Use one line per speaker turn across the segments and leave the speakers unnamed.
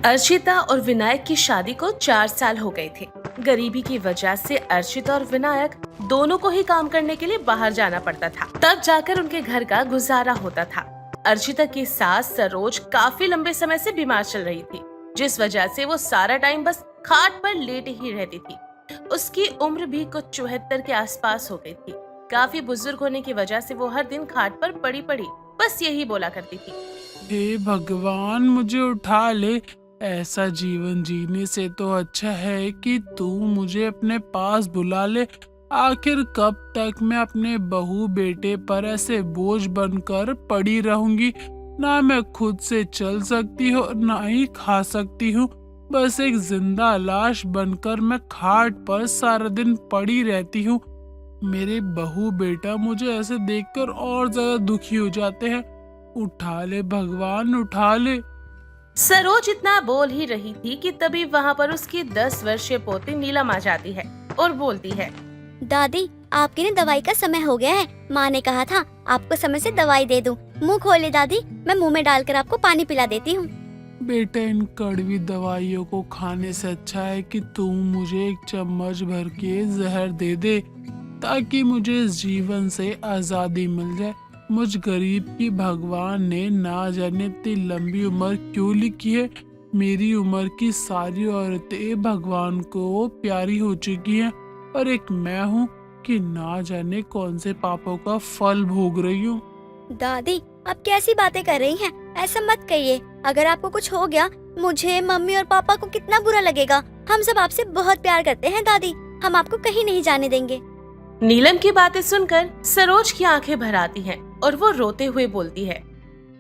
अर्शिता और विनायक की शादी को 4 साल हो गए थे। गरीबी की वजह से अर्शिता और विनायक दोनों को ही काम करने के लिए बाहर जाना पड़ता था, तब जाकर उनके घर का गुजारा होता था। अर्शिता की सास सरोज काफी लंबे समय से बीमार चल रही थी, जिस वजह से वो सारा टाइम बस खाट पर लेटी ही रहती थी। उसकी उम्र भी कुछ 74 के आसपास हो गई थी। काफी बुजुर्ग होने की वजह से वो हर दिन खाट पर पड़ी पड़ी बस यही बोला करती थी,
हे भगवान, मुझे उठा ले। ऐसा जीवन जीने से तो अच्छा है कि तू मुझे अपने पास बुला ले। आखिर कब तक मैं अपने बहू बेटे पर ऐसे बोझ बनकर पड़ी रहूंगी। ना मैं खुद से चल सकती हूँ, ना ही खा सकती हूँ। बस एक जिंदा लाश बनकर मैं खाट पर सारा दिन पड़ी रहती हूँ। मेरे बहू बेटा मुझे ऐसे देखकर और ज्यादा दुखी हो जाते हैं। उठा ले भगवान, उठा ले।
सरोज इतना बोल ही रही थी कि तभी वहाँ पर उसकी 10 वर्षीय पोती नीलम आ जाती है और बोलती है,
दादी, आपके लिए दवाई का समय हो गया है। माँ ने कहा था आपको समय से दवाई दे दूं। मुंह खोले दादी, मैं मुंह में डालकर आपको पानी पिला देती हूँ।
बेटा, इन कड़वी दवाइयों को खाने से अच्छा है कि तू मुझे एक चम्मच भर के जहर दे दे, ताकि मुझे इस जीवन से आजादी मिल जाए। मुझ गरीब की भगवान ने ना जाने इतनी लंबी उम्र क्यों लिखी है। मेरी उम्र की सारी औरतें भगवान को प्यारी हो चुकी हैं, और एक मैं हूँ कि ना जाने कौन से पापों का फल भोग रही हूँ।
दादी, आप कैसी बातें कर रही हैं? ऐसा मत कहिए। अगर आपको कुछ हो गया, मुझे, मम्मी और पापा को कितना बुरा लगेगा। हम सब आपसे बहुत प्यार करते हैं दादी, हम आपको कहीं नहीं जाने देंगे।
नीलम की बातें सुनकर सरोज की आंखें भर आती हैं और वो रोते हुए बोलती है,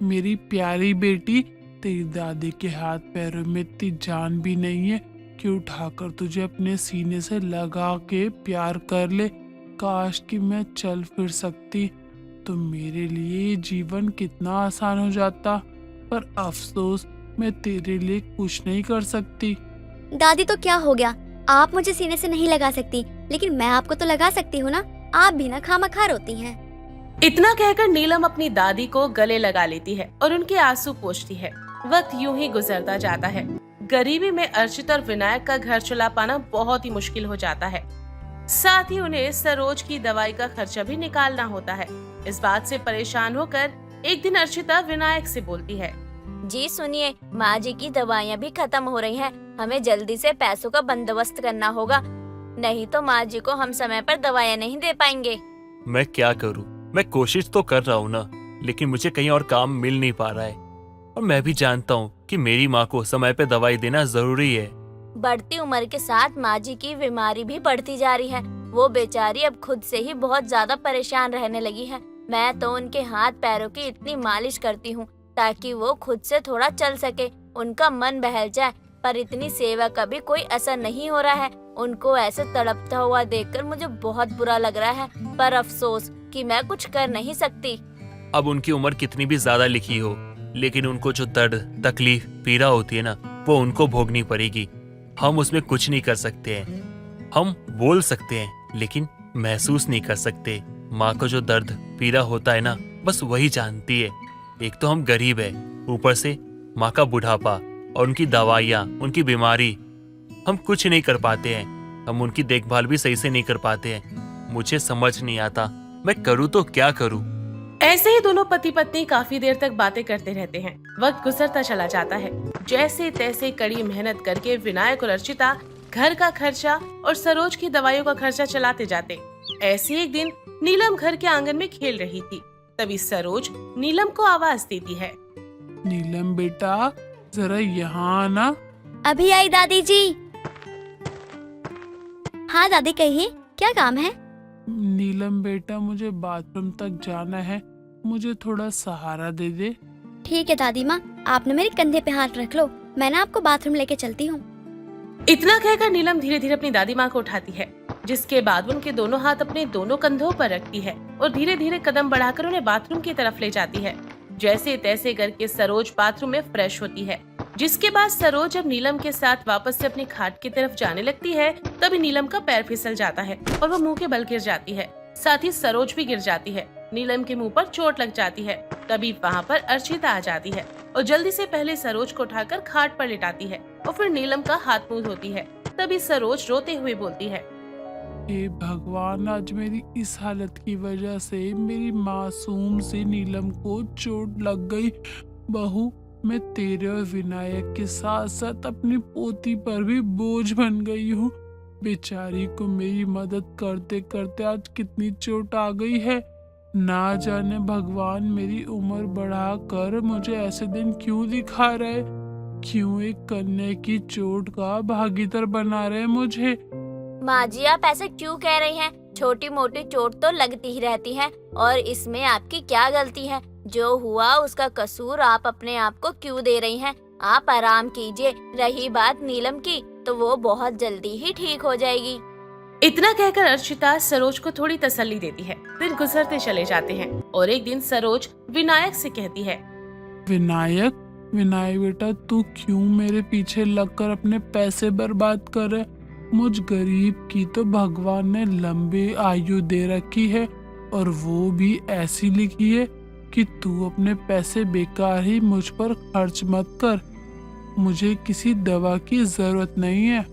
मेरी प्यारी बेटी, तेरी दादी के हाथ पैरों में इतनी जान भी नहीं है कि उठाकर तुझे अपने सीने से लगा के प्यार कर ले। काश कि मैं चल फिर सकती तो मेरे लिए जीवन कितना आसान हो जाता, पर अफसोस मैं तेरे लिए कुछ नहीं कर सकती।
दादी, तो क्या हो गया? आप मुझे सीने से नहीं लगा सकती, लेकिन मैं आपको तो लगा सकती हूँ ना। आप भी ना खामखा रोती हैं।
इतना कहकर नीलम अपनी दादी को गले लगा लेती है और उनके आंसू पोंछती है। वक्त यूं ही गुजरता जाता है। गरीबी में अर्शित और विनायक का घर चला पाना बहुत ही मुश्किल हो जाता है। साथ ही उन्हें सरोज की दवाई का खर्चा भी निकालना होता है। इस बात से परेशान होकर एक दिन अर्शिता विनायक से बोलती है,
जी सुनिए, माँ जी की दवाइयाँ भी खत्म हो रही हैं। हमें जल्दी से पैसों का बंदोबस्त करना होगा, नहीं तो माँ जी को हम समय पर दवाइयाँ नहीं दे पाएंगे।
मैं क्या करूं? मैं कोशिश तो कर रहा हूं ना, लेकिन मुझे कहीं और काम मिल नहीं पा रहा है। और मैं भी जानता हूं कि मेरी माँ को समय पे दवाई देना जरूरी है।
बढ़ती उम्र के साथ माँ जी की बीमारी भी बढ़ती जा रही है। वो बेचारी अब खुद से ही बहुत ज्यादा परेशान रहने लगी है। मैं तो उनके हाथ पैरों की इतनी मालिश करती हूँ ताकि वो खुद से थोड़ा चल सके, उनका मन बहल जाए, पर इतनी सेवा का भी कोई असर नहीं हो रहा है। उनको ऐसे तड़पता हुआ देखकर मुझे बहुत बुरा लग रहा है, पर अफसोस कि मैं कुछ कर नहीं सकती।
अब उनकी उम्र कितनी भी ज्यादा लिखी हो, लेकिन उनको जो दर्द, तकलीफ, पीड़ा होती है ना, वो उनको भोगनी पड़ेगी। हम उसमें कुछ नहीं कर सकते हैं। हम बोल सकते हैं, लेकिन महसूस नहीं कर सकते। माँ को जो दर्द, पीड़ा होता है ना, बस वही जानती है। एक तो हम गरीब है, ऊपर से माँ का बुढ़ापा और उनकी दवाइयाँ, उनकी बीमारी, हम कुछ नहीं कर पाते हैं। हम उनकी देखभाल भी सही से नहीं कर पाते हैं। मुझे समझ नहीं आता मैं करूँ तो क्या करूँ।
ऐसे ही दोनों पति पत्नी काफी देर तक बातें करते रहते हैं। वक्त गुजरता चला जाता है। जैसे तैसे कड़ी मेहनत करके विनायक और अर्चिता घर का खर्चा और सरोज की दवाइयों का खर्चा चलाते जाते। ऐसे एक दिन नीलम घर के आंगन में खेल रही थी। तभी सरोज नीलम को आवाज देती है,
नीलम बेटा, जरा यहाँ आना।
अभी आई दादी जी। हाँ दादी, कहिए, क्या काम है?
नीलम बेटा, मुझे बाथरूम तक जाना है, मुझे थोड़ा सहारा दे दे।
ठीक है दादी माँ, आपने मेरे कंधे पे हाथ रख लो, मैं ना आपको बाथरूम लेके चलती हूँ।
इतना कहकर नीलम धीरे धीरे अपनी दादी माँ को उठाती है, जिसके बाद उनके दोनों हाथ अपने दोनों कंधों पर रखती है और धीरे धीरे कदम बढ़ाकर उन्हें बाथरूम की तरफ ले जाती है। जैसे तैसे करके सरोज बाथरूम में फ्रेश होती है। जिसके बाद सरोज जब नीलम के साथ वापस से अपनी खाट की तरफ जाने लगती है, तभी नीलम का पैर फिसल जाता है और वो मुंह के बल गिर जाती है। साथ ही सरोज भी गिर जाती है। नीलम के मुंह पर चोट लग जाती है। तभी वहाँ पर अर्चिता आ जाती है और जल्दी से पहले सरोज को उठाकर खाट पर लिटाती है और फिर नीलम का हाथ मुंह धोती है। तभी सरोज रोते हुए बोलती है,
हे भगवान, आज मेरी इस हालत की वजह से मेरी मासूम सी नीलम को चोट लग गई। बहू, मैं तेरे और विनायक के साथ साथ अपनी पोती पर भी बोझ बन गई हूँ। बेचारी को मेरी मदद करते करते आज कितनी चोट आ गई है। ना जाने भगवान मेरी उम्र बढ़ा कर मुझे ऐसे दिन क्यों दिखा रहे, क्यों एक कन्या की चोट का भागीदार बना रहे मुझे।
माँ जी, आप ऐसे क्यों कह रही हैं? छोटी मोटी चोट तो लगती ही रहती है और इसमें आपकी क्या गलती है? जो हुआ उसका कसूर आप अपने आप को क्यों दे रही हैं? आप आराम कीजिए। रही बात नीलम की, तो वो बहुत जल्दी ही ठीक हो जाएगी।
इतना कहकर अर्चिता सरोज को थोड़ी तसल्ली देती है। दिन गुजरते चले जाते हैं और एक दिन सरोज विनायक से कहती है,
विनायक, विनायक बेटा, तू क्यों मेरे पीछे लगकर अपने पैसे बर्बाद कर रहे? मुझ गरीब की तो भगवान ने लंबी आयु दे रखी है और वो भी ऐसी लिखी है कि तू अपने पैसे बेकार ही मुझ पर खर्च मत कर। मुझे किसी दवा की जरूरत नहीं है।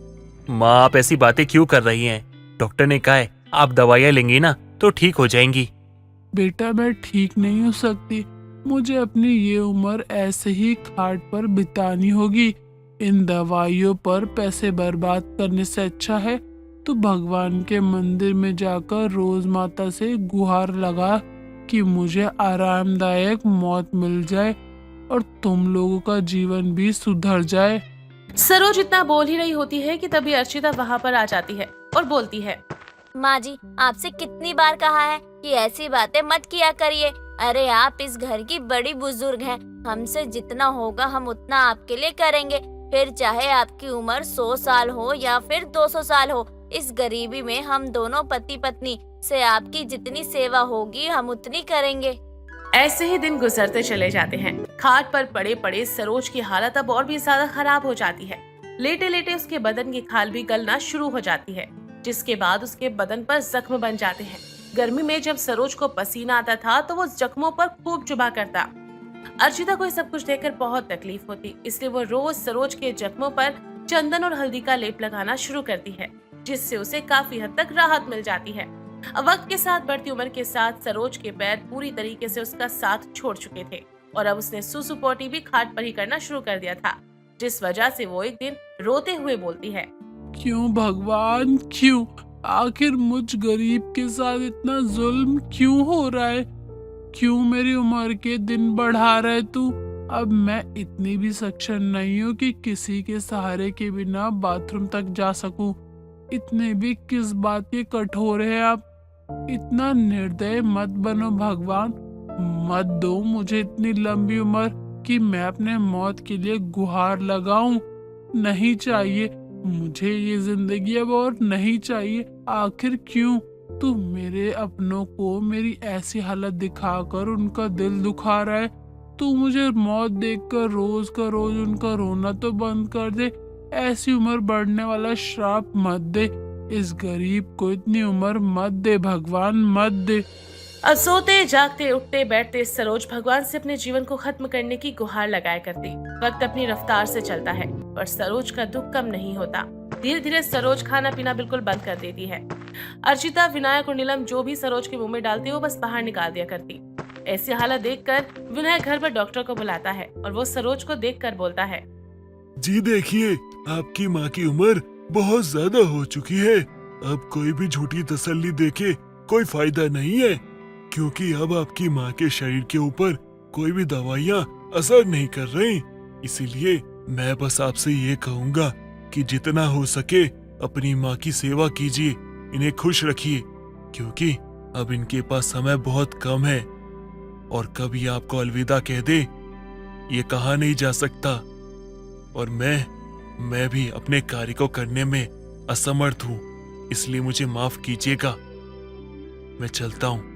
माँ, आप ऐसी बातें क्यों कर रही हैं? डॉक्टर ने कहा है आप दवाइयाँ लेंगी ना तो ठीक हो जाएंगी।
बेटा, मैं ठीक नहीं हो सकती। मुझे अपनी ये उम्र ऐसे ही खाट पर बितानी होगी। इन दवाइयों पर पैसे बर्बाद करने से अच्छा है तो भगवान के मंदिर में जाकर रोज माता से गुहार लगा कि मुझे आरामदायक मौत मिल जाए और तुम लोगों का जीवन भी सुधर जाए।
सरोज इतना बोल ही रही होती है कि तभी अर्चिता वहाँ पर आ जाती है और बोलती है,
माँ जी, आपसे कितनी बार कहा है कि ऐसी बातें मत किया करिए। अरे आप इस घर की बड़ी बुजुर्ग हैं। हमसे जितना होगा हम उतना आपके लिए करेंगे। फिर चाहे आपकी उम्र 100 साल हो या फिर 200 साल हो, इस गरीबी में हम दोनों पति पत्नी से आपकी जितनी सेवा होगी हम उतनी करेंगे।
ऐसे ही दिन गुजरते चले जाते हैं। खाट पर पड़े पड़े सरोज की हालत अब और भी ज्यादा खराब हो जाती है। लेटे लेटे उसके बदन की खाल भी गलना शुरू हो जाती है, जिसके बाद उसके बदन पर जख्म बन जाते हैं। गर्मी में जब सरोज को पसीना आता था तो वो जख्मों पर खूब चुभा करता। अर्चिता को ये सब कुछ देखकर बहुत तकलीफ होती, इसलिए वो रोज सरोज के जख्मों पर चंदन और हल्दी का लेप लगाना शुरू करती है, जिससे उसे काफी हद तक राहत मिल जाती है। अब वक्त के साथ बढ़ती उम्र के साथ सरोज के पैर पूरी तरीके से उसका साथ छोड़ चुके थे और अब उसने सुसु पोटी भी खाट पर ही करना शुरू कर दिया था, जिस वजह से वो एक दिन रोते हुए बोलती है,
क्यों भगवान, क्यों? आखिर मुझ गरीब के साथ इतना जुल्म क्यों हो रहा है? क्यों मेरी उम्र के दिन बढ़ा रहे तू? अब मैं इतनी भी सक्षम नहीं हूँ कि किसी के सहारे के बिना बाथरूम तक जा सकूं। इतने भी किस बात के कठोर है आप? इतना निर्दय मत बनो भगवान। मत दो मुझे इतनी लंबी उम्र कि मैं अपने मौत के लिए गुहार लगाऊं। नहीं चाहिए मुझे ये जिंदगी, अब और नहीं चाहिए। आखिर क्यों तू मेरे अपनों को मेरी ऐसी हालत दिखाकर उनका दिल दुखा रहा है? तू मुझे मौत देखकर रोज का रोज उनका रोना तो बंद कर दे। ऐसी उम्र बढ़ने वाला श्राप मत दे। इस गरीब को इतनी उम्र मत दे भगवान, मत दे।
अब सोते जागते उठते बैठते सरोज भगवान से अपने जीवन को खत्म करने की गुहार लगाया करती। वक्त अपनी रफ्तार से चलता है पर सरोज का दुख कम नहीं होता। धीरे धीरे सरोज खाना पीना बिल्कुल बंद कर देती है। अर्चिता, विनायक और नीलम जो भी सरोज के मुंह में डालती वो बस बाहर निकाल दिया करती। ऐसी हालत देखकर विनायक घर पर डॉक्टर को बुलाता है और वो सरोज को देखकर बोलता है,
जी देखिए, आपकी माँ की उम्र बहुत ज्यादा हो चुकी है। अब कोई भी झूठी तसल्ली देके कोई फायदा नहीं है, क्योंकि अब आपकी माँ के शरीर के ऊपर कोई भी दवाइयाँ असर नहीं कर रही। इसीलिए मैं बस आपसे ये कहूँगा कि जितना हो सके अपनी माँ की सेवा कीजिए, इन्हें खुश रखिए, क्योंकि अब इनके पास समय बहुत कम है और कभी आपको अलविदा कह दे ये कहा नहीं जा सकता। और मैं भी अपने कार्य को करने में असमर्थ हूँ, इसलिए मुझे माफ कीजिएगा। मैं चलता हूँ।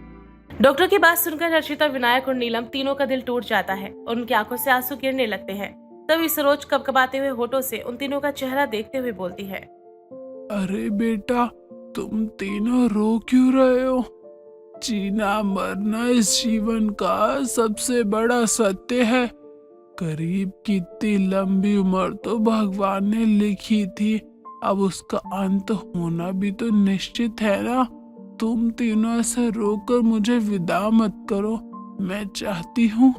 डॉक्टर की बात सुनकर अर्चिता, विनायक और नीलम तीनों का दिल टूट जाता है और उनकी आंखों से आंसू गिरने लगते हैं। तभी सरोज कपकपाते हुए होठों से उन तीनों का चेहरा देखते हुए बोलती है,
अरे बेटा, तुम तीनों रो क्यों रहे हो? जीना मरना इस जीवन का सबसे बड़ा सत्य है। गरीब की इतनी लंबी उम्र तो भगवान ने लिखी थी, अब उसका अंत होना भी तो निश्चित है ना। तुम तीनों ऐसे रोकर मुझे विदा मत करो। मैं चाहती हूँ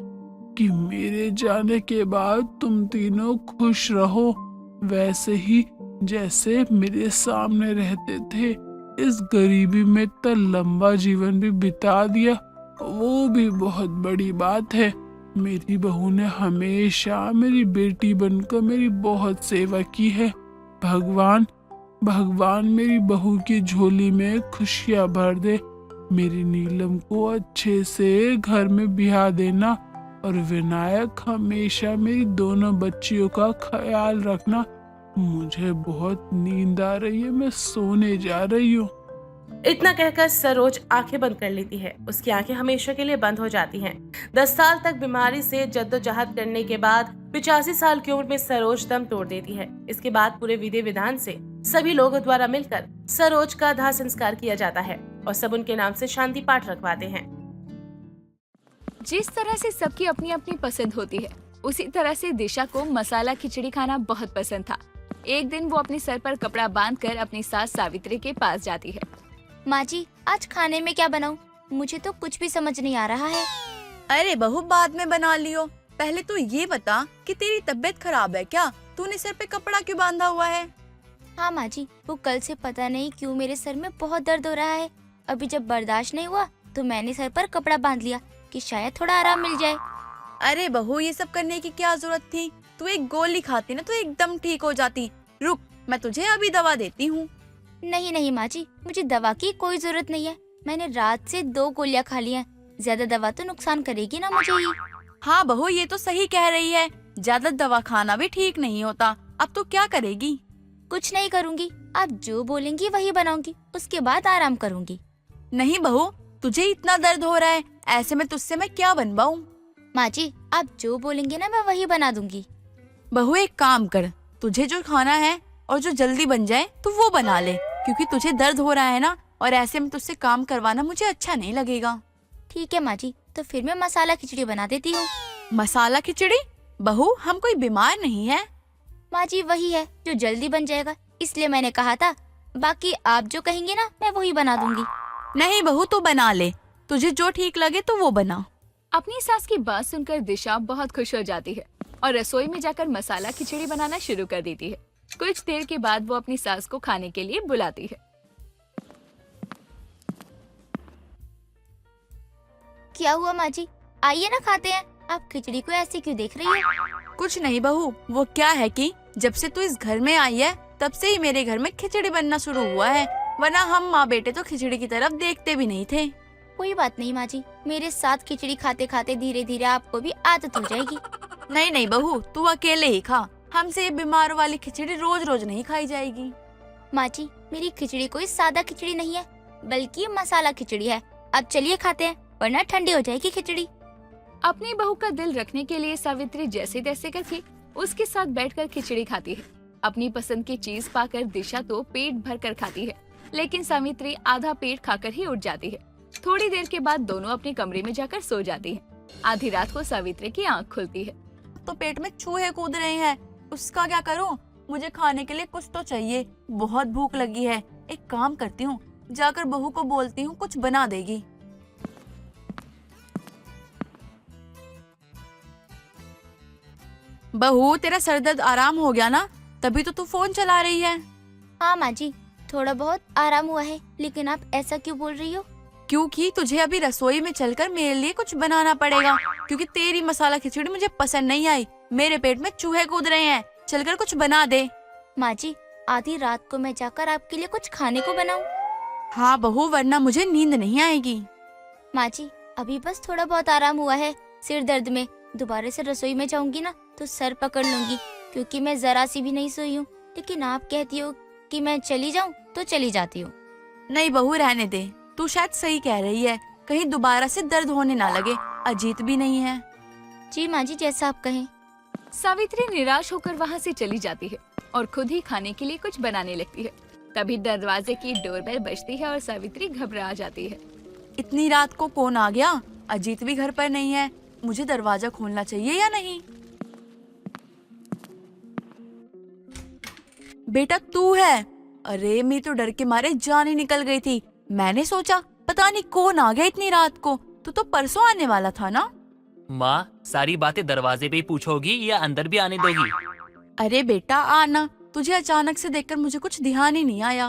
कि मेरे जाने के बाद तुम तीनों खुश रहो, वैसे ही जैसे मेरे सामने रहते थे। इस गरीबी में इतना लंबा जीवन भी बिता दिया, वो भी बहुत बड़ी बात है। मेरी बहू ने हमेशा मेरी बेटी बनकर मेरी बहुत सेवा की है। भगवान मेरी बहू की झोली में खुशियां भर दे। मेरी नीलम को अच्छे से घर में ब्याह देना, और विनायक हमेशा मेरी दोनों बच्चियों का ख्याल रखना। मुझे बहुत नींद आ रही है, मैं सोने जा रही हूँ।
इतना कहकर सरोज आंखें बंद कर लेती है। उसकी आंखें हमेशा के लिए बंद हो जाती हैं। 10 साल तक बीमारी से जद्दोजहद करने के बाद 85 साल की उम्र में सरोज दम तोड़ देती है। इसके बाद पूरे विधि विधान से सभी लोगों द्वारा मिलकर सरोज का दाह संस्कार किया जाता है और सब उनके नाम से शांति पाठ रखवाते हैं।
जिस तरह से सबकी अपनी अपनी पसंद होती है, उसी तरह से दिशा को मसाला खिचड़ी खाना बहुत पसंद था। एक दिन वो अपने सर पर कपड़ा बांधकर अपनी सास सावित्री के पास जाती है।
माँ जी, आज खाने में क्या बनाऊं? मुझे तो कुछ भी समझ नहीं आ रहा है।
अरे बहू, बाद में बना लियो। पहले तो ये बता कि तेरी तबीयत खराब है क्या? तूने सर पे कपड़ा क्यों बांधा हुआ है?
हाँ माँ जी, वो कल से पता नहीं क्यों मेरे सर में बहुत दर्द हो रहा है। अभी जब बर्दाश्त नहीं हुआ तो मैंने सर पर कपड़ा बांध लिया कि शायद थोड़ा आराम मिल जाए।
अरे बहू, ये सब करने की क्या जरूरत थी? तू एक गोली खाती ना तो एकदम ठीक हो जाती। रुक, मैं तुझे अभी दवा देती हूँ।
नहीं नहीं माँ जी, मुझे दवा की कोई जरूरत नहीं है। मैंने रात से 2 गोलियां खा ली हैं। ज्यादा दवा तो नुकसान करेगी ना मुझे ही।
हाँ बहू, ये तो सही कह रही है। ज्यादा दवा खाना भी ठीक नहीं होता। अब तो क्या करेगी?
कुछ नहीं करूँगी, आप जो बोलेंगी वही बनाऊंगी, उसके बाद आराम करूँगी।
नहीं बहू, तुझे इतना दर्द हो रहा है, ऐसे में तुझसे मैं क्या बनवाऊं?
माँ जी, आप जो बोलेंगे ना मैं वही बना दूंगी।
बहू, एक काम कर, तुझे जो खाना है और जो जल्दी बन जाए तो वो बना ले, क्योंकि तुझे दर्द हो रहा है ना, और ऐसे में तुझसे काम करवाना मुझे अच्छा नहीं लगेगा।
ठीक है माँ जी, तो फिर मैं मसाला खिचड़ी बना देती हूँ।
मसाला खिचड़ी? बहू, हम कोई बीमार नहीं है।
माँ जी, वही है जो जल्दी बन जाएगा, इसलिए मैंने कहा था। बाकी आप जो कहेंगे ना मैं वही बना दूंगी।
नहीं बहू, तू बना ले, तुझे जो ठीक लगे तो वो बना।
अपनी सास की बात सुनकर दिशा बहुत खुश हो जाती है और रसोई में जाकर मसाला खिचड़ी बनाना शुरू कर देती है। कुछ देर के बाद वो अपनी सास को खाने के लिए बुलाती है।
क्या हुआ माँ जी, आइए ना खाते हैं। आप खिचड़ी को ऐसे क्यों देख रही हैं?
कुछ नहीं बहू, वो क्या है कि जब से तू इस घर में आई है तब से ही मेरे घर में खिचड़ी बनना शुरू हुआ है, वरना हम माँ बेटे तो खिचड़ी की तरफ देखते भी नहीं थे।
कोई बात नहीं माँ जी, मेरे साथ खिचड़ी खाते खाते धीरे धीरे आपको भी आदत हो जाएगी।
नहीं नहीं बहू, तू अकेले ही खा, हमसे ये बीमार वाली खिचड़ी रोज रोज नहीं खाई जाएगी।
माँ जी, मेरी खिचड़ी कोई सादा खिचड़ी नहीं है, बल्कि मसाला खिचड़ी है। अब चलिए खाते हैं, वरना ठंडी हो जाएगी खिचड़ी।
अपनी बहू का दिल रखने के लिए सावित्री जैसे तैसे करके उसके साथ बैठकर खिचड़ी खाती है। अपनी पसंद की चीज पाकर दिशा तो पेट भर कर खाती है, लेकिन सावित्री आधा पेट खाकर ही उठ जाती है। थोड़ी देर के बाद दोनों अपने कमरे में जाकर सो जाती हैं। आधी रात को सावित्री की आंख खुलती है।
तो पेट में चूहे कूद रहे हैं, उसका क्या करूं? मुझे खाने के लिए कुछ तो चाहिए, बहुत भूख लगी है। एक काम करती हूँ, जाकर बहू को बोलती हूँ, कुछ बना देगी। बहू, तेरा सर दर्द आराम हो गया ना? तभी तो तू फोन चला रही है।
हाँ माँ जी, थोड़ा बहुत आराम हुआ है, लेकिन आप ऐसा क्यों बोल रही हो?
क्योंकि तुझे अभी रसोई में चलकर मेरे लिए कुछ बनाना पड़ेगा, क्योंकि तेरी मसाला खिचड़ी मुझे पसंद नहीं आई। मेरे पेट में चूहे कूद रहे हैं, चलकर कुछ बना दे।
माँ जी, आधी रात को मैं जाकर आपके लिए कुछ खाने को बनाऊं?
हाँ बहू, वरना मुझे नींद नहीं आएगी।
माँ जी, अभी बस थोड़ा बहुत आराम हुआ है सिर दर्द में। दोबारा से रसोई में जाऊंगी ना तो सर पकड़ लूंगी, क्योंकि मैं जरा सी भी नहीं सोई हूँ। लेकिन आप कहती हो कि मैं चली जाऊं तो चली जाती हूँ।
नहीं बहू, रहने दे, तू शायद सही कह रही है, कहीं दोबारा से दर्द होने ना लगे। अजीत भी नहीं है।
जी माँ जी, जैसा आप कहें।
सावित्री निराश होकर वहाँ से चली जाती है और खुद ही खाने के लिए कुछ बनाने लगती है। तभी दरवाजे की डोरबेल बजती है और सावित्री घबरा जाती है।
इतनी रात को कौन आ गया? अजीत भी घर पर नहीं है, मुझे दरवाजा खोलना चाहिए या नहीं? बेटा तू है? अरे मैं तो डर के मारे जान ही निकल गई थी। मैंने सोचा पता नहीं कौन आ गया इतनी रात को। तू तो परसों आने वाला था ना?
माँ, सारी बातें दरवाजे पे ही पूछोगी या अंदर भी आने दोगी?
अरे बेटा आना, तुझे अचानक से देखकर मुझे कुछ ध्यान ही नहीं आया।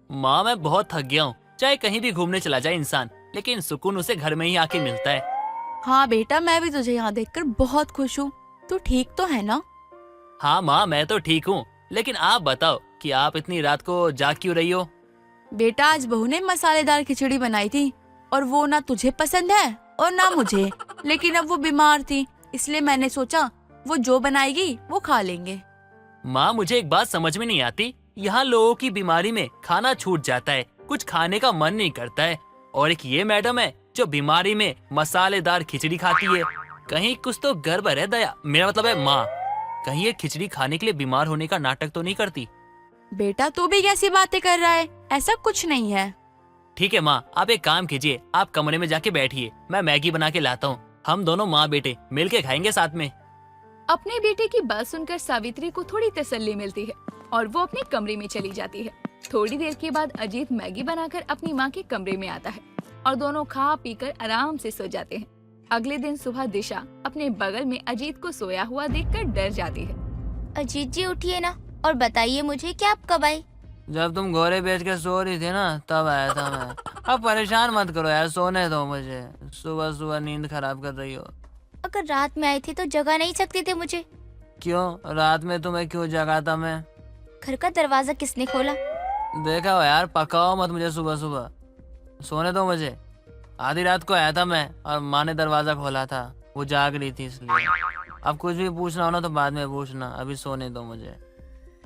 माँ, मैं बहुत थक गया हूँ। चाहे कहीं भी घूमने चला जाए इंसान, लेकिन सुकून उसे घर में ही आके मिलता है।
हाँ बेटा, मैं भी तुझे यहाँ देखकर बहुत खुश हूँ। तू ठीक तो है ना?
हाँ माँ, मैं तो ठीक हूँ, लेकिन आप बताओ कि आप इतनी रात को जाग क्यों रही हो?
बेटा आज बहू ने मसालेदार खिचड़ी बनाई थी और वो ना तुझे पसंद है और ना मुझे। लेकिन अब वो बीमार थी, इसलिए मैंने सोचा वो जो बनाएगी वो खा लेंगे।
माँ, मुझे एक बात समझ में नहीं आती। यहाँ लोगों की बीमारी में खाना छूट जाता है, कुछ खाने का मन नहीं करता है, और एक ये मैडम है जो बीमारी में मसालेदार खिचड़ी खाती है। कहीं कुछ तो गड़बड़ है दया, मेरा मतलब है माँ। कहीं ये खिचड़ी खाने के लिए बीमार होने का नाटक तो नहीं करती?
बेटा तू भी कैसी बातें कर रहा है? ऐसा कुछ नहीं है।
ठीक है माँ, आप एक काम कीजिए, आप कमरे में जाके बैठिए, मैं मैगी बना के लाता हूँ। हम दोनों माँ बेटे मिल के खाएंगे साथ में।
अपने बेटे की बात सुनकर सावित्री को थोड़ी तसल्ली मिलती है और वो अपने कमरे में चली जाती है। थोड़ी देर के बाद अजीत मैगी बनाकर अपनी माँ के कमरे में आता है और दोनों खा पीकर आराम से सो जाते हैं। अगले दिन सुबह दिशा अपने बगल में अजीत को सोया हुआ देखकर डर जाती है।
अजीत जी उठिए ना और बताइए मुझे कि आप कब आए?
जब तुम घोड़े बेच के सो रही थी ना, तब आया था मैं। अब परेशान मत करो यार, सोने दो मुझे। सुबह सुबह नींद खराब कर रही हो।
अगर रात में आए थे तो जगा नहीं सकते थे मुझे?
क्यों? रात में तुम्हें क्यों जगाता मैं?
घर का दरवाजा किसने खोला?
देखा हो यार, पकाओ मत मुझे सुबह सुबह। सोने दो मुझे। आधी रात को आया था मैं और माँ ने दरवाजा खोला था, वो जाग रही थी इसलिए। अब कुछ भी पूछना हो ना तो बाद में पूछना, अभी सोने दो मुझे।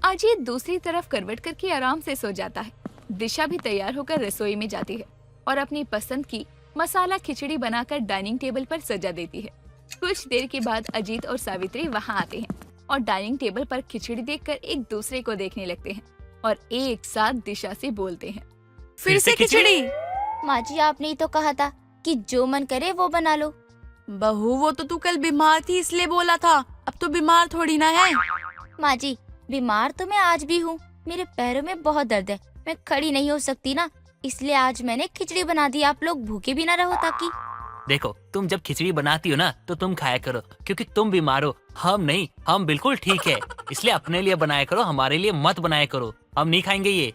अजीत दूसरी तरफ करवट करके आराम से सो जाता है। दिशा भी तैयार होकर रसोई में जाती है और अपनी पसंद की मसाला खिचड़ी बनाकर डाइनिंग टेबल पर सजा देती है। कुछ देर के बाद अजीत और सावित्री वहाँ आते हैं और डाइनिंग टेबल पर खिचड़ी देखकर एक दूसरे को देखने लगते हैं और एक साथ दिशा से बोलते हैं,
फिर से खिचड़ी?
माँ जी आपने ही तो कहा था कि जो मन करे वो बना लो।
बहू वो तो तू कल बीमार थी इसलिए बोला था, अब तो बीमार थोड़ी ना है।
माँ जी बीमार तो मैं आज भी हूँ, मेरे पैरों में बहुत दर्द है, मैं खड़ी नहीं हो सकती ना, इसलिए आज मैंने खिचड़ी बना दी, आप लोग भूखे भी ना रहो ताकि।
देखो, तुम जब खिचड़ी बनाती हो ना तो तुम खाया करो, क्योंकि तुम बीमार हो, हम नहीं, हम बिल्कुल ठीक है। इसलिए अपने लिए बनाया करो, हमारे लिए मत बनाया करो, हम नहीं खाएंगे ये।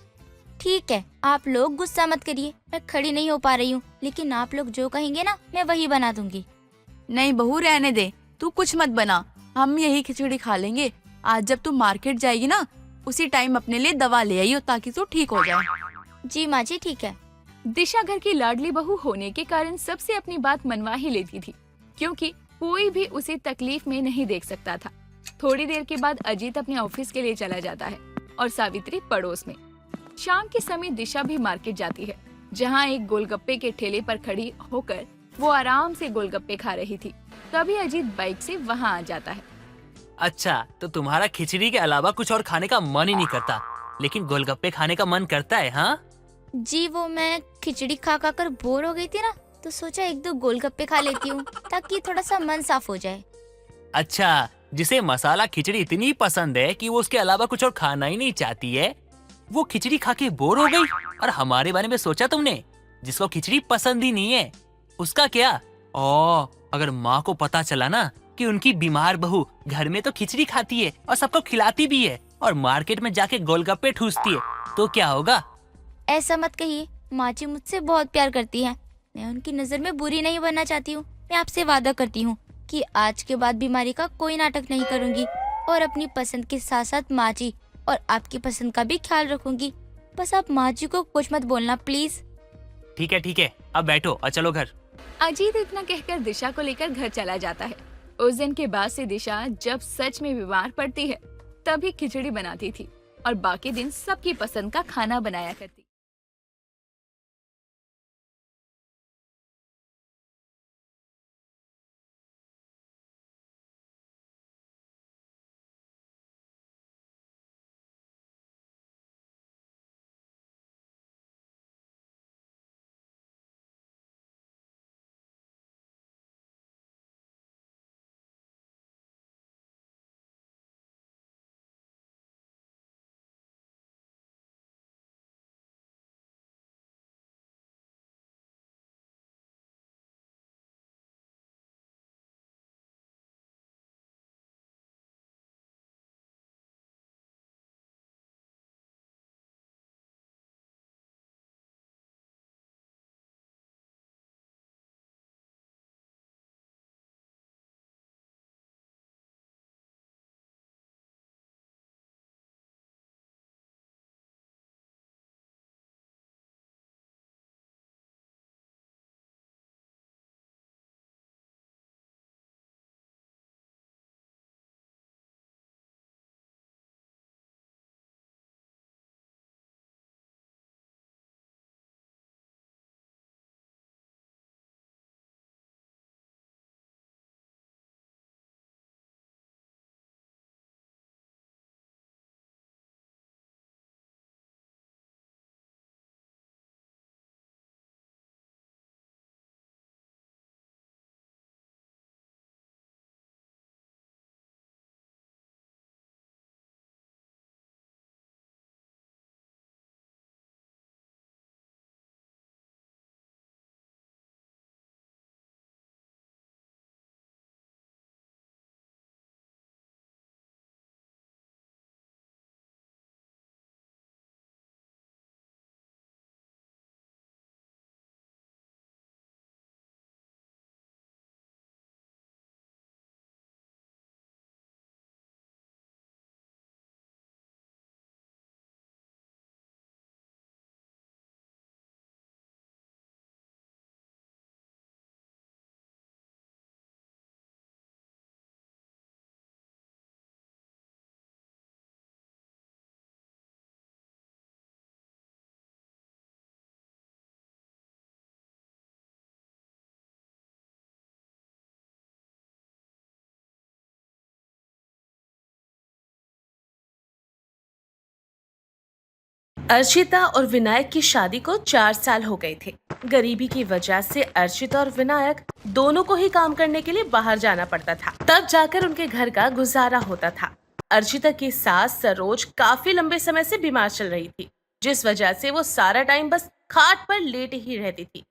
ठीक है आप लोग गुस्सा मत करिए, मैं खड़ी नहीं हो पा रही हूँ, लेकिन आप लोग जो कहेंगे ना मैं वही बना दूंगी।
नहीं बहू रहने दे, तू कुछ मत बना, हम यही खिचड़ी खा लेंगे। आज जब तू मार्केट जाएगी ना उसी टाइम अपने लिए दवा ले आइयो ताकि तू ठीक हो जाए।
जी माँ जी ठीक है।
दिशा घर की लाडली बहू होने के कारण सबसे अपनी बात मनवा ही लेती थी, क्योंकि कोई भी उसे तकलीफ में नहीं देख सकता था। थोड़ी देर के बाद अजीत अपने ऑफिस के लिए चला जाता है और सावित्री पड़ोस में। शाम के समय दिशा भी मार्केट जाती है, जहाँ एक गोलगप्पे के ठेले पर खड़ी होकर वो आराम से गोलगप्पे खा रही थी। तभी अजीत बाइक से वहाँ आ जाता है।
अच्छा, तो तुम्हारा खिचड़ी के अलावा कुछ और खाने का मन ही नहीं करता, लेकिन गोलगप्पे खाने का मन करता है? हाँ
जी वो मैं खिचड़ी खा खा कर बोर हो गई थी ना, तो सोचा एक दो गोलगप्पे खा लेती हूँ ताकि थोड़ा सा मन साफ हो जाए।
अच्छा, जिसे मसाला खिचड़ी इतनी पसंद है कि वो उसके अलावा कुछ और खाना ही नहीं चाहती है, वो खिचड़ी खा के बोर हो गई। और हमारे बारे में सोचा तुमने? जिसको खिचड़ी पसंद ही नहीं है उसका क्या? अगर माँ को पता चला ना कि उनकी बीमार बहू घर में तो खिचड़ी खाती है और सबको खिलाती भी है और मार्केट में जाके गोलगप्पे ठूसती है, तो क्या होगा?
ऐसा मत कहिए, माँ जी मुझसे बहुत प्यार करती हैं, मैं उनकी नजर में बुरी नहीं बनना चाहती हूँ। मैं आपसे वादा करती हूँ कि आज के बाद बीमारी का कोई नाटक नहीं करूँगी और अपनी पसंद के साथ साथ माँ जी और आपकी पसंद का भी ख्याल रखूंगी। बस आप माँ जी को कुछ मत बोलना प्लीज।
ठीक है, अब बैठो और चलो घर।
अजीत इतना कहकर दिशा को लेकर घर चला जाता है। उस दिन के बाद से दिशा जब सच में बीमार पड़ती है तभी खिचड़ी बनाती थी और बाकी दिन सबकी पसंद का खाना बनाया करती।
अर्चिता और विनायक की शादी को 4 साल हो गए थे। गरीबी की वजह से अर्चिता और विनायक दोनों को ही काम करने के लिए बाहर जाना पड़ता था, तब जाकर उनके घर का गुजारा होता था। अर्चिता की सास सरोज काफी लंबे समय से बीमार चल रही थी, जिस वजह से वो सारा टाइम बस खाट पर लेटी ही रहती थी।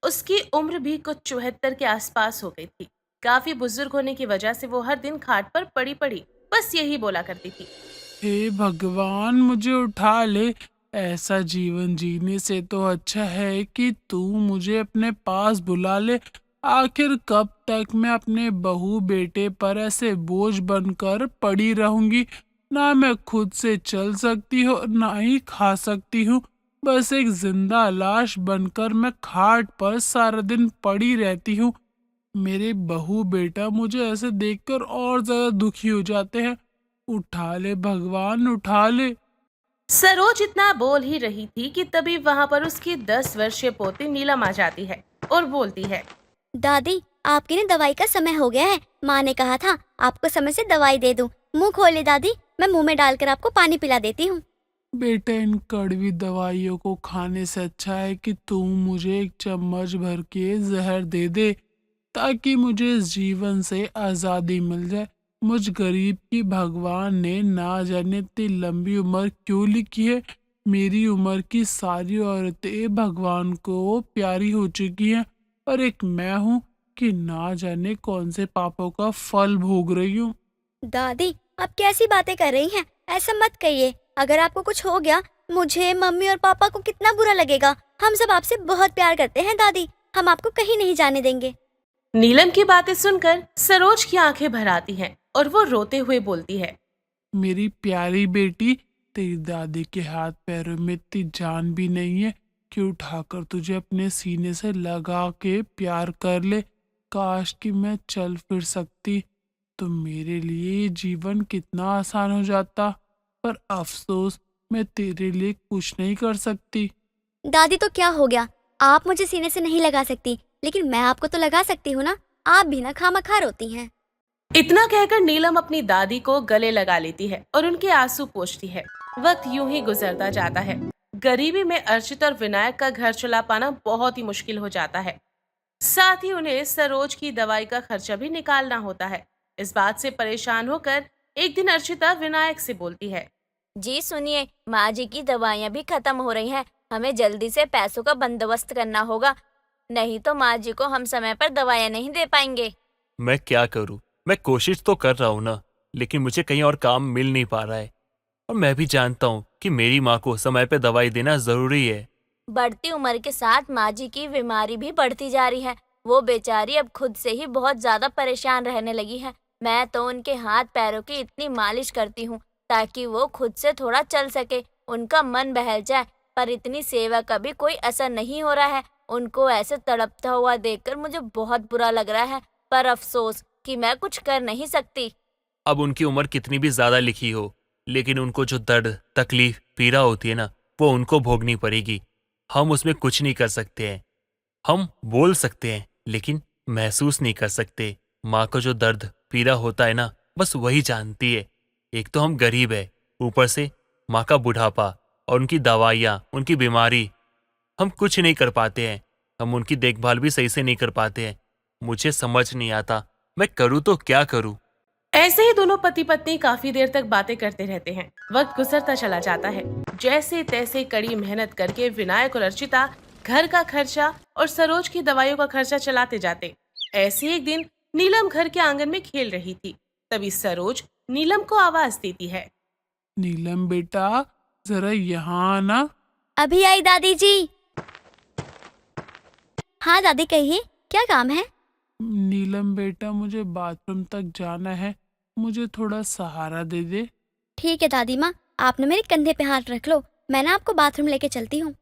उसकी उम्र भी कुछ 74 के आसपास हो गई थी। काफी बुजुर्ग होने की वजह से वो हर दिन खाट पर पड़ी पड़ी बस यही बोला करती थी।
हे भगवान, मुझे उठा ले। ऐसा जीवन जीने से तो अच्छा है कि तू मुझे अपने पास बुला ले। आखिर कब तक मैं अपने बहू बेटे पर ऐसे बोझ बनकर पड़ी रहूंगी। ना मैं खुद से चल सकती हूँ, ना ही खा सकती हूँ। बस एक जिंदा लाश बनकर मैं खाट पर सारा दिन पड़ी रहती हूँ। मेरे बहू बेटा मुझे ऐसे देखकर और ज्यादा दुखी हो जाते हैं। उठा ले भगवान, उठा ले।
सरोज इतना बोल ही रही थी कि तभी वहां पर उसकी 10 वर्षीय पोती नीलम आ जाती है और बोलती है,
दादी, आपकी ना दवाई का समय हो गया है। माँ ने कहा था आपको समय से दवाई दे दूं। मुंह खोले दादी, मैं मुंह में डालकर आपको पानी पिला देती हूँ।
बेटा, इन कड़वी दवाइयों को खाने से अच्छा है कि तू मुझे एक चम्मच भर के जहर दे दे, ताकि मुझे इस जीवन से आज़ादी मिल जाए। मुझ गरीब की भगवान ने ना जाने इतनी लंबी उम्र क्यों लिखी है। मेरी उम्र की सारी औरतें भगवान को प्यारी हो चुकी हैं, और एक मैं हूँ कि ना जाने कौन से पापों का फल भोग रही हूँ।
दादी, आप कैसी बातें कर रही हैं? ऐसा मत कहिए। अगर आपको कुछ हो गया, मुझे, मम्मी और पापा को कितना बुरा लगेगा। हम सब आपसे बहुत प्यार करते हैं दादी, हम आपको कहीं नहीं जाने देंगे।
नीलम की बातें सुनकर सरोज की आंखें भर आती हैं और वो रोते हुए बोलती है,
मेरी प्यारी बेटी, तेरी दादी के हाथ पैरों में इतनी जान भी नहीं है कि उठाकर तुझे अपने सीने से लगा के प्यार कर ले। काश कि मैं चल फिर सकती तो मेरे लिए ये जीवन कितना आसान हो जाता, पर अफसोस मैं तेरे लिए कुछ नहीं कर सकती।
दादी, तो क्या हो गया? आप मुझे सीने से नहीं लगा सकती, लेकिन मैं आपको तो लगा सकती हूँ ना। आप भी ना खामखा रोती हैं।
इतना कहकर नीलम अपनी दादी को गले लगा लेती है और उनके आंसू पोंछती है। वक्त यूं ही गुजरता जाता है। गरीबी में अर्चित और विनायक का घर चला पाना बहुत ही मुश्किल हो जाता है। साथ ही उन्हें सरोज की दवाई का खर्चा भी निकालना होता है। इस बात से परेशान होकर एक दिन अर्चिता विनायक से बोलती है,
जी सुनिए, माँ जी की दवाइयाँ भी खत्म हो रही हैं। हमें जल्दी से पैसों का बंदोबस्त करना होगा, नहीं तो माँ जी को हम समय पर दवाइयाँ नहीं दे पाएंगे।
मैं क्या करूं? मैं कोशिश तो कर रहा हूं ना, लेकिन मुझे कहीं और काम मिल नहीं पा रहा है। और मैं भी जानता हूं कि मेरी माँ को समय पे दवाई देना जरूरी है।
बढ़ती उम्र के साथ माँ जी की बीमारी भी बढ़ती जा रही है। वो बेचारी अब खुद से ही बहुत ज्यादा परेशान रहने लगी है। मैं तो उनके हाथ पैरों की इतनी मालिश करती हूँ ताकि वो खुद से थोड़ा चल सके, उनका मन बहल जाए, पर इतनी सेवा का भी कोई असर नहीं हो रहा है। उनको ऐसे तड़पता हुआ देखकर मुझे बहुत बुरा लग रहा है, पर अफसोस कि मैं कुछ कर नहीं सकती।
अब उनकी उम्र कितनी भी ज्यादा लिखी हो, लेकिन उनको जो दर्द, तकलीफ, पीड़ा होती है ना, वो उनको भोगनी पड़ेगी। हम उसमें कुछ नहीं कर सकते हैं। हम बोल सकते हैं, लेकिन महसूस नहीं कर सकते। माँ को जो दर्द, पीड़ा होता है ना, बस वही जानती है। एक तो हम गरीब है, ऊपर से माँ का बुढ़ापा और उनकी दवाइयाँ, उनकी बीमारी, हम कुछ नहीं कर पाते हैं। हम उनकी देखभाल भी सही से नहीं कर पाते हैं। मुझे समझ नहीं आता मैं करूँ तो क्या करूँ।
ऐसे ही दोनों पति पत्नी काफी देर तक बातें करते रहते हैं। वक्त गुजरता चला जाता है। जैसे तैसे कड़ी मेहनत करके विनायक और अर्चिता घर का खर्चा और सरोज की दवाइयों का खर्चा चलाते जाते। ऐसे एक दिन नीलम घर के आंगन में खेल रही थी। तभी सरोज नीलम को आवाज देती है,
नीलम बेटा, जरा यहाँ आना।
अभी आई दादी जी। हाँ दादी, कहिए, क्या काम है?
नीलम बेटा, मुझे बाथरूम तक जाना है, मुझे थोड़ा सहारा दे दे।
ठीक है दादी माँ, आप ना मेरे कंधे पे हाथ रख लो, मैं ना आपको बाथरूम लेके चलती हूँ।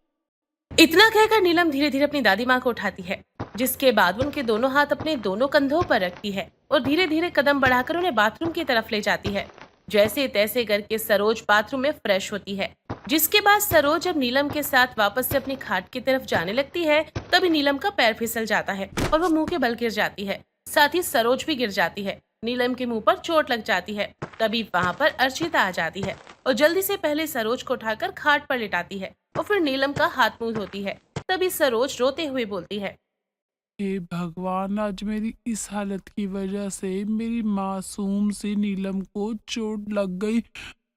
इतना कहकर नीलम धीरे धीरे अपनी दादी माँ को उठाती है, जिसके बाद वो उनके दोनों हाथ अपने दोनों कंधों पर रखती है और धीरे धीरे कदम बढ़ाकर उन्हें बाथरूम की तरफ ले जाती है। जैसे तैसे करके सरोज बाथरूम में फ्रेश होती है। जिसके बाद सरोज जब नीलम के साथ वापस से अपनी खाट की तरफ जाने लगती है, तभी नीलम का पैर फिसल जाता है और वो मुंह के बल गिर जाती है। साथ ही सरोज भी गिर जाती है। नीलम के मुंह पर चोट लग जाती है। तभी वहाँ पर अर्चिता आ जाती है और जल्दी से पहले सरोज को उठाकर खाट पर लिटाती है और फिर नीलम का हाथ मुंह धोती है। तभी सरोज रोते हुए बोलती है,
हे भगवान, आज मेरी इस हालत की वजह से मेरी मासूम सी नीलम को चोट लग गई।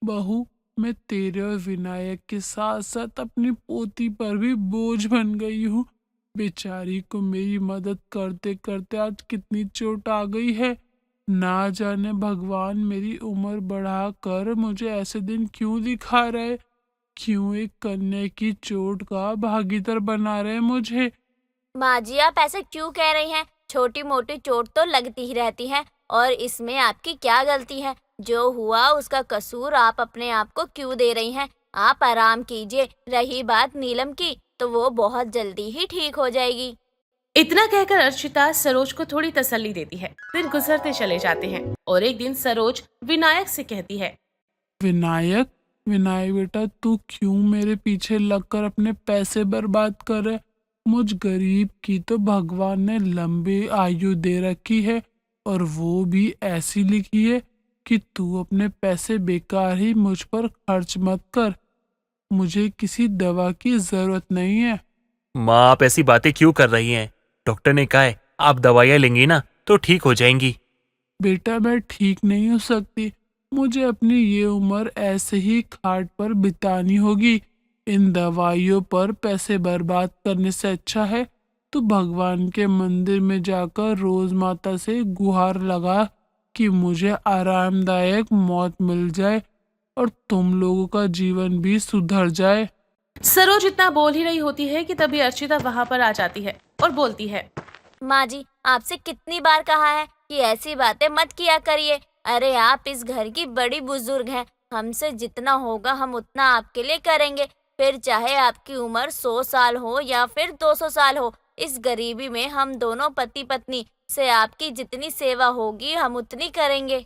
बहू, मैं तेरे और विनायक के साथ साथ अपनी पोती पर भी बोझ बन गई हूँ। बेचारी को मेरी मदद करते करते आज कितनी चोट आ गई है। ना जाने भगवान मेरी उम्र बढ़ा कर मुझे ऐसे दिन क्यों दिखा रहे, क्यों एक कन्या की चोट का भागीदार बना रहे मुझे।
माँ जी, आप ऐसे क्यों कह रही हैं? छोटी मोटी चोट तो लगती ही रहती है और इसमें आपकी क्या गलती है? जो हुआ उसका कसूर आप अपने आप को क्यों दे रही हैं? आप आराम कीजिए। रही बात नीलम की, तो वो बहुत जल्दी ही ठीक हो जाएगी।
इतना कहकर अर्चिता सरोज को थोड़ी तसल्ली देती है। दिन गुजरते चले जाते हैं और एक दिन सरोज विनायक से कहती है,
विनायक, विनायक बेटा, तू क्यों मेरे पीछे लगकर अपने पैसे बर्बाद कर रहे? मुझ गरीब की तो भगवान ने लंबी आयु दे रखी है और वो भी ऐसी लिखी है कि तू अपने पैसे बेकार ही मुझ पर खर्च मत कर। मुझे किसी दवा की जरूरत नहीं है।
माँ, आप ऐसी बातें क्यों कर रही हैं? डॉक्टर ने कहा है आप दवाइयाँ लेंगी ना तो ठीक हो जाएंगी।
बेटा, मैं ठीक नहीं हो सकती। मुझे अपनी ये उम्र ऐसे ही खाट पर बितानी होगी। इन दवाइयों पर पैसे बर्बाद करने से अच्छा है तो भगवान के मंदिर में जाकर रोज माता से गुहार लगा कि मुझे आरामदायक मौत मिल जाए और तुम लोगों का जीवन भी सुधर जाए।
सरोज इतना बोल ही रही होती है कि तभी अर्चिता वहाँ पर आ जाती है और बोलती है,
माँ जी, आपसे कितनी बार कहा है कि ऐसी बातें मत किया करिए। अरे आप इस घर की बड़ी बुजुर्ग हैं। हमसे जितना होगा हम उतना आपके लिए करेंगे। फिर चाहे आपकी उम्र 100 साल हो या फिर 200 साल हो, इस गरीबी में हम दोनों पति पत्नी से आपकी जितनी सेवा होगी हम उतनी करेंगे।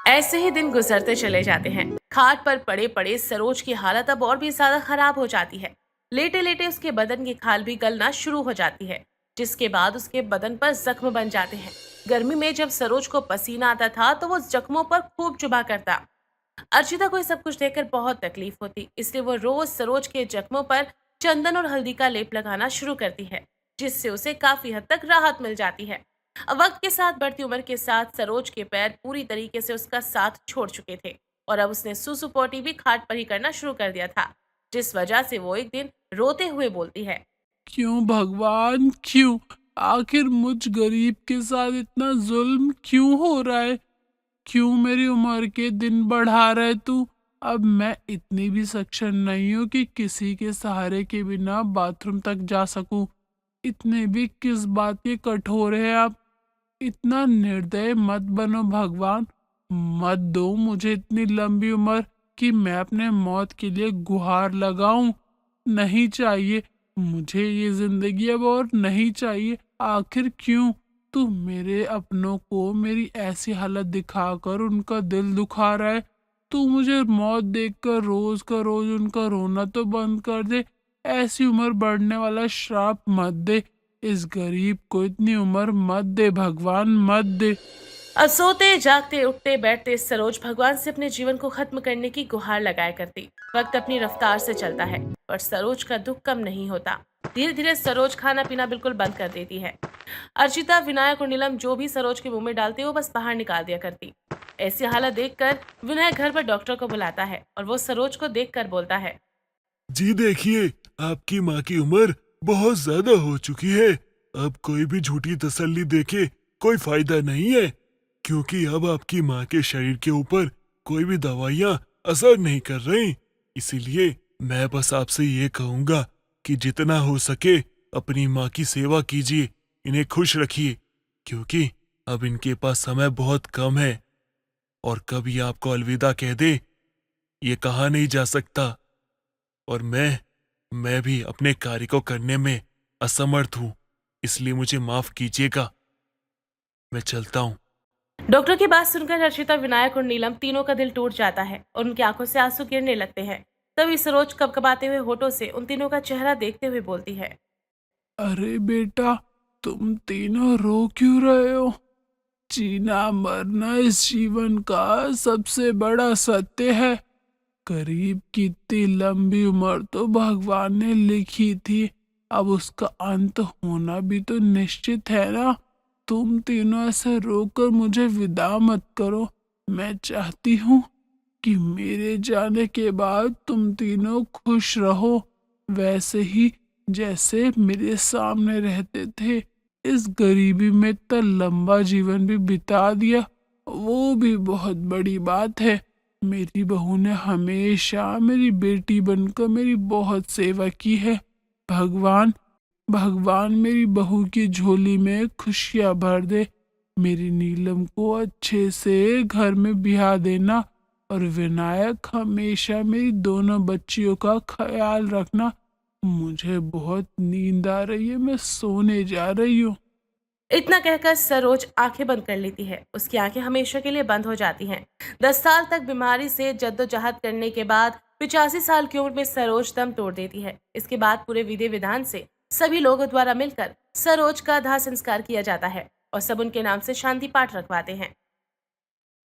ऐसे ही दिन गुजरते चले जाते हैं। खाट पर पड़े पड़े सरोज की हालत अब और भी ज्यादा खराब हो जाती है। लेटे लेटे उसके बदन की खाल भी गलना शुरू हो जाती है, जिसके बाद उसके बदन पर जख्म बन जाते हैं। गर्मी में जब सरोज को पसीना आता था तो वो जख्मों पर खूब चुभा करता। अर्चिता को ये सब कुछ देखकर बहुत तकलीफ होती, इसलिए वो रोज सरोज के जख्मों पर चंदन और हल्दी का लेप लगाना शुरू करती है, जिससे उसे काफी हद तक राहत मिल जाती है। अब वक्त के साथ बढ़ती उम्र के साथ सरोज के पैर पूरी तरीके से उसका साथ छोड़ चुके थे और अब उसने सुसु पोटी भी खाट पर ही करना शुरू कर दिया था, जिस वजह से वो एक दिन रोते हुए बोलती है,
क्यों भगवान, क्यों? आखिर मुझ गरीब के साथ इतना जुल्म क्यों हो रहा है? क्यों मेरी उम्र के दिन बढ़ा रहे तू? अब मैं इतनी भी सक्षम नहीं हूँ कि किसी के सहारे के बिना बाथरूम तक जा सकूं। इतने भी किस बात के कठोर है आप? इतना निर्दय मत बनो भगवान। मत दो मुझे इतनी लंबी उम्र कि मैं अपने मौत के लिए गुहार लगाऊं। नहीं चाहिए मुझे ये जिंदगी, अब और नहीं चाहिए। आखिर क्यों तू मेरे अपनों को मेरी ऐसी हालत दिखाकर उनका दिल दुखा रहा है? तू मुझे मौत देखकर रोज का रोज उनका रोना तो बंद कर दे। ऐसी उम्र बढ़ने वाला श्राप मत दे। इस गरीब को इतनी उम्र मत दे भगवान, मत दे।
अब सोते जागते उठते बैठते सरोज भगवान से अपने जीवन को खत्म करने की गुहार लगाया करती। वक्त अपनी रफ्तार से चलता है पर सरोज का दुख कम नहीं होता। धीरे धीरे सरोज खाना पीना बिल्कुल बंद कर देती है। अर्चिता, विनायक और नीलम जो भी सरोज के मुंह में डालती वो बस बाहर निकाल दिया करती। ऐसी हालत देखकर विनायक घर पर डॉक्टर को बुलाता है और वो सरोज को देखकर बोलता है,
जी देखिए, आपकी माँ की उम्र बहुत ज्यादा हो चुकी है। अब कोई भी झूठी तसल्ली देके कोई फायदा नहीं है, क्योंकि अब आपकी माँ के शरीर के ऊपर कोई भी दवाइयाँ असर नहीं कर रही। इसीलिए मैं बस आपसे ये कहूँगा कि जितना हो सके अपनी माँ की सेवा कीजिए, इन्हें खुश रखिए, क्योंकि अब इनके पास समय बहुत कम है और कभी आपको अलविदा कह दे ये कहा नहीं जा सकता। और मैं भी अपने कार्य को करने में असमर्थ हूँ, इसलिए मुझे माफ कीजिएगा। मैं चलता हूँ।
डॉक्टर की बात सुनकर अर्चिता, विनायक और नीलम तीनों का दिल टूट जाता है और उनकी आंखों से आंसू गिरने लगते हैं। तभी सरोज कपकपाते हुए होठों से उन तीनों का चेहरा देखते हुए बोलती है,
अरे बेटा, तुम तीनों रो क्यों रहे हो? जीना मरना इस जीवन का सबसे बड़ा सत्य है। गरीब की इतनी लंबी उम्र तो भगवान ने लिखी थी, अब उसका अंत होना भी तो निश्चित है ना। तुम तीनों ऐसे रोकर मुझे विदा मत करो। मैं चाहती हूँ कि मेरे जाने के बाद तुम तीनों खुश रहो, वैसे ही जैसे मेरे सामने रहते थे। इस गरीबी में इतना लंबा जीवन भी बिता दिया, वो भी बहुत बड़ी बात है। मेरी बहू ने हमेशा मेरी बेटी बनकर मेरी बहुत सेवा की है। भगवान भगवान मेरी बहू की झोली में खुशियां भर दे। मेरी नीलम को अच्छे से घर में ब्याह देना, और विनायक हमेशा मेरी दोनों बच्चियों का ख्याल रखना। मुझे बहुत नींद आ रही है, मैं सोने जा रही हूँ।
इतना कहकर सरोज आंखें बंद कर लेती है। उसकी आंखें हमेशा के लिए बंद हो जाती हैं। 10 साल तक बीमारी से जद्दोजहद करने के बाद 85 साल की उम्र में सरोज दम तोड़ देती है। इसके बाद पूरे विधि विधान से सभी लोगों द्वारा मिलकर सरोज का दाह संस्कार किया जाता है और सब उनके नाम से शांति पाठ रखवाते हैं।